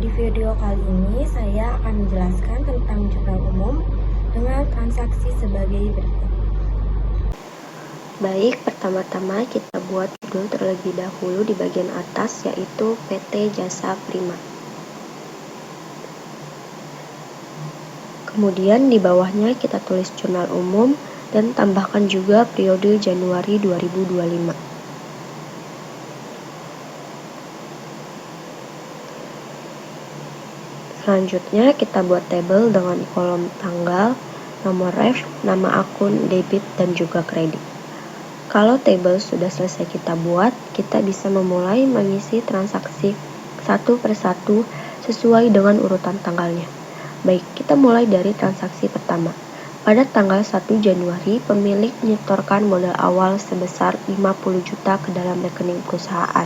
Di video kali ini saya akan menjelaskan tentang jurnal umum dengan transaksi sebagai berikut. Baik, pertama-tama kita buat judul terlebih dahulu di bagian atas, yaitu PT Jasa Prima. Kemudian di bawahnya kita tulis jurnal umum dan tambahkan juga periode Januari 2025. Selanjutnya kita buat tabel dengan kolom tanggal, nomor ref, nama akun, debit, dan juga kredit. Kalau tabel sudah selesai kita buat, kita bisa memulai mengisi transaksi satu persatu sesuai dengan urutan tanggalnya. Baik, kita mulai dari transaksi pertama. Pada tanggal 1 Januari, pemilik menyetorkan modal awal sebesar 50 juta ke dalam rekening perusahaan.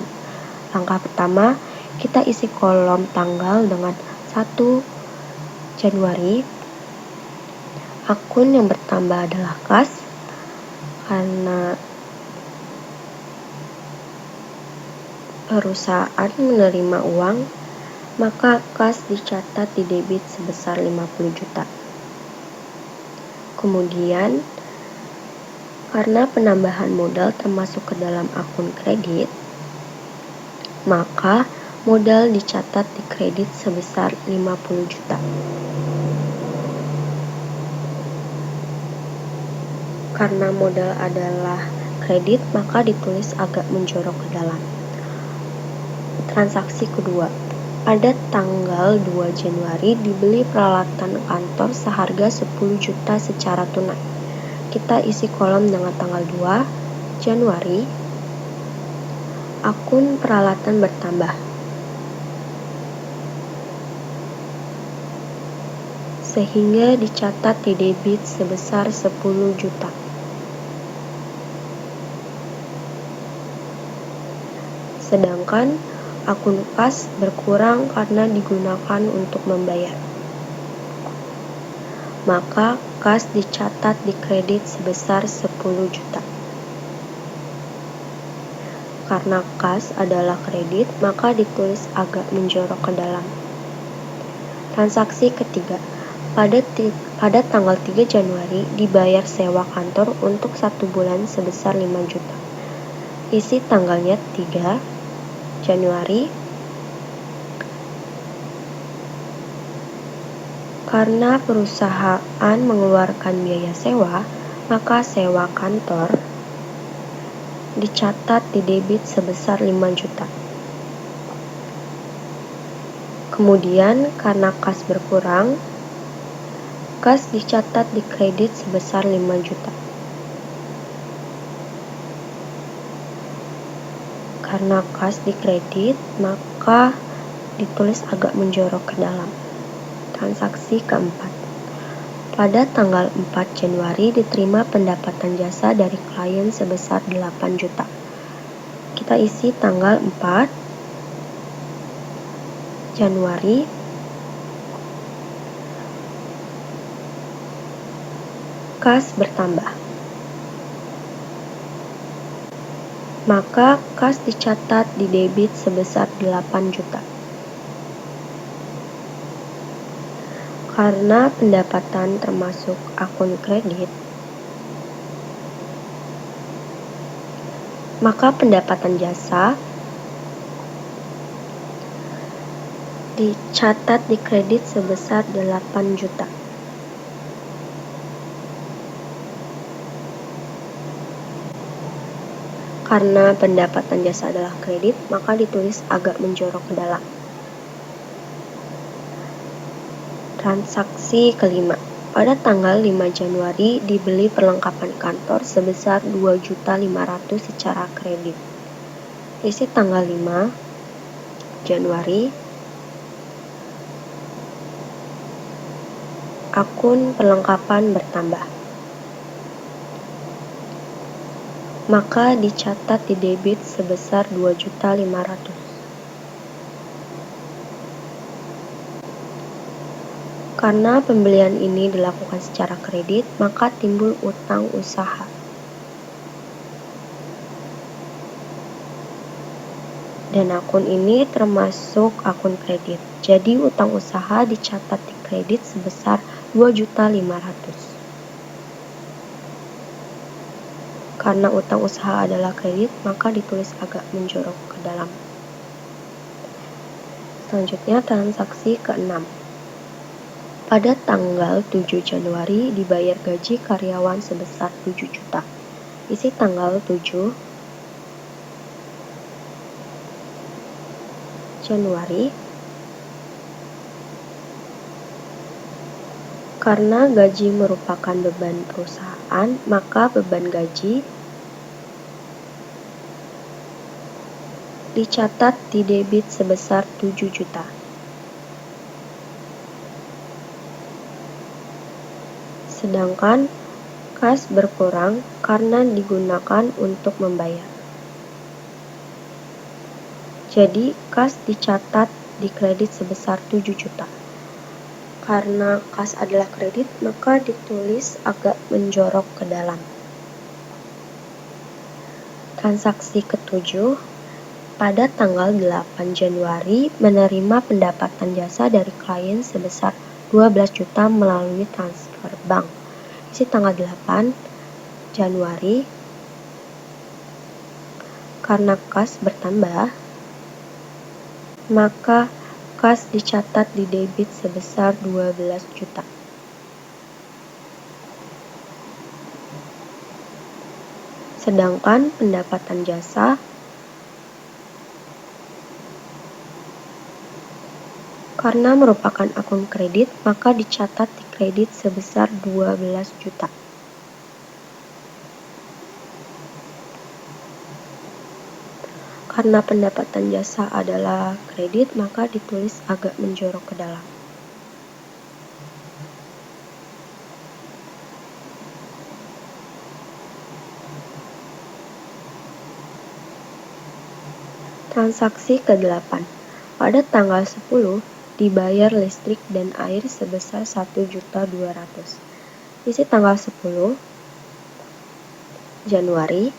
Langkah pertama, kita isi kolom tanggal dengan 1 Januari. Akun yang bertambah adalah kas, karena perusahaan menerima uang, maka kas dicatat di debit sebesar 50 juta. Kemudian, karena penambahan modal termasuk ke dalam akun kredit, maka modal dicatat di kredit sebesar 50 juta. Karena modal adalah kredit, maka ditulis agak menjorok ke dalam. Transaksi kedua. Pada tanggal 2 Januari dibeli peralatan kantor seharga 10 juta secara tunai. Kita isi kolom dengan tanggal 2 Januari. Akun peralatan bertambah, sehingga dicatat di debit sebesar 10 juta. Sedangkan akun kas berkurang karena digunakan untuk membayar, maka kas dicatat di kredit sebesar 10 juta. Karena kas adalah kredit, maka ditulis agak menjorok ke dalam. Transaksi ketiga. Pada tanggal 3 Januari dibayar sewa kantor untuk 1 bulan sebesar 5 juta. Isi tanggalnya 3 Januari. Karena perusahaan mengeluarkan biaya sewa, maka sewa kantor dicatat di debit sebesar 5 juta. Kemudian karena kas berkurang, kas dicatat di kredit sebesar 5 juta. Karena kas di kredit, maka ditulis agak menjorok ke dalam. Transaksi keempat. Pada tanggal 4 Januari diterima pendapatan jasa dari klien sebesar 8 juta. Kita isi tanggal 4 Januari. Kas bertambah, maka kas dicatat di debit sebesar 8 juta. Karena pendapatan termasuk akun kredit, maka pendapatan jasa dicatat di kredit sebesar 8 juta. Karena pendapatan jasa adalah kredit, maka ditulis agak menjorok ke dalam. Transaksi kelima. Pada tanggal 5 Januari dibeli perlengkapan kantor sebesar 2.500.000 secara kredit. Isi tanggal 5 Januari. Akun perlengkapan bertambah, maka dicatat di debit sebesar 2.500.000. Karena pembelian ini dilakukan secara kredit, maka timbul utang usaha. Dan akun ini termasuk akun kredit. Jadi utang usaha dicatat di kredit sebesar 2.500.000. Karena utang usaha adalah kredit, maka ditulis agak menjorok ke dalam. Selanjutnya transaksi ke-6. Pada tanggal 7 Januari dibayar gaji karyawan sebesar 7 juta. Isi tanggal 7 Januari. Karena gaji merupakan beban perusahaan, maka beban gaji dicatat di debit sebesar 7 juta. Sedangkan kas berkurang karena digunakan untuk membayar. Jadi kas dicatat di kredit sebesar 7 juta. Karena kas adalah kredit, maka ditulis agak menjorok ke dalam. Transaksi ke-7. Pada tanggal 8 Januari menerima pendapatan jasa dari klien sebesar 12 juta melalui transfer bank. Isi tanggal 8 Januari. Karena kas bertambah, maka kas dicatat di debit sebesar 12 juta. Sedangkan pendapatan jasa karena merupakan akun kredit, maka dicatat di kredit sebesar 12 juta. Karena pendapatan jasa adalah kredit, maka ditulis agak menjorok ke dalam. Transaksi ke-8. Pada tanggal 10 dibayar listrik dan air sebesar 1.200.000. Isi tanggal 10 Januari.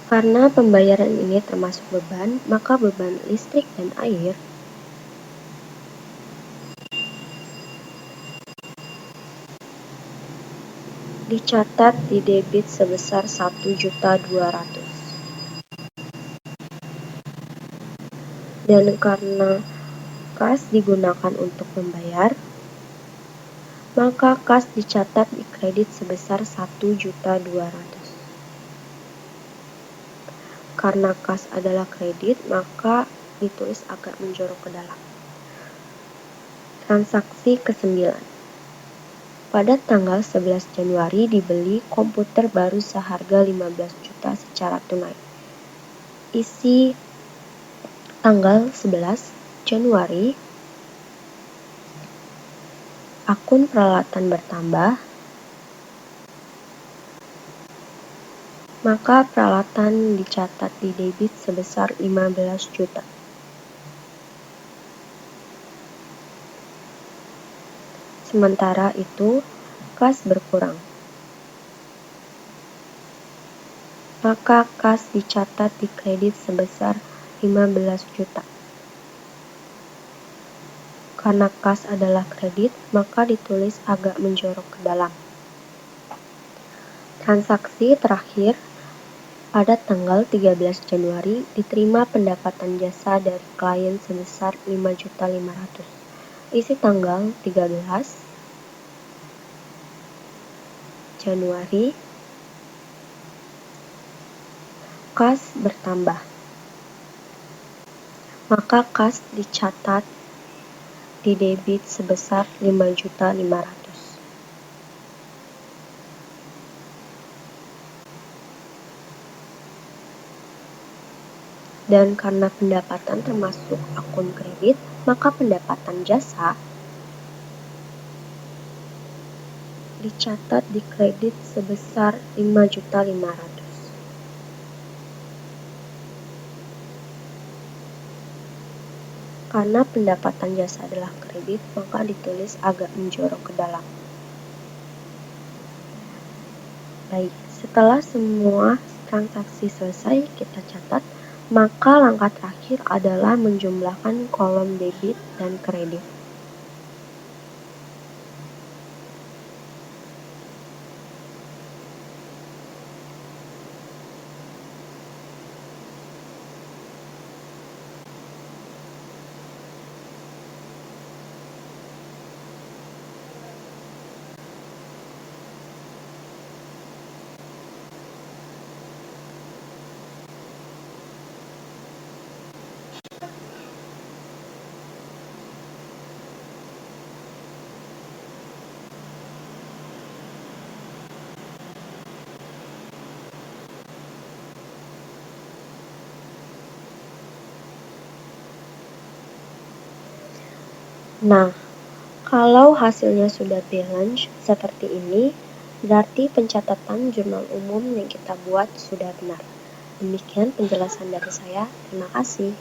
Karena pembayaran ini termasuk beban, maka beban listrik dan air dicatat di debit sebesar 1.200.000. Dan karena kas digunakan untuk membayar, maka kas dicatat di kredit sebesar 1.200.000. Karena kas adalah kredit, maka ditulis agak menjorok ke dalam. Transaksi ke-9. Pada tanggal 11 Januari dibeli komputer baru seharga 15 juta secara tunai. Isi tanggal 11 Januari. Akun peralatan bertambah, maka peralatan dicatat di debit sebesar 15 juta. Sementara itu, kas berkurang, maka kas dicatat di kredit sebesar 15 juta. Karena kas adalah kredit, maka ditulis agak menjorok ke dalam. Transaksi terakhir. Pada tanggal 13 Januari diterima pendapatan jasa dari klien sebesar 5.500.000. Isi tanggal 13 Januari. Kas bertambah, maka kas dicatat di debit sebesar 5.500.000. Dan karena pendapatan termasuk akun kredit, maka pendapatan jasa dicatat di kredit sebesar 5.500.000. Karena pendapatan jasa adalah kredit, maka ditulis agak menjorok ke dalam. Baik, setelah semua transaksi selesai, kita catat, maka langkah terakhir adalah menjumlahkan kolom debit dan kredit. Nah, kalau hasilnya sudah balance seperti ini, berarti pencatatan jurnal umum yang kita buat sudah benar. Demikian penjelasan dari saya. Terima kasih.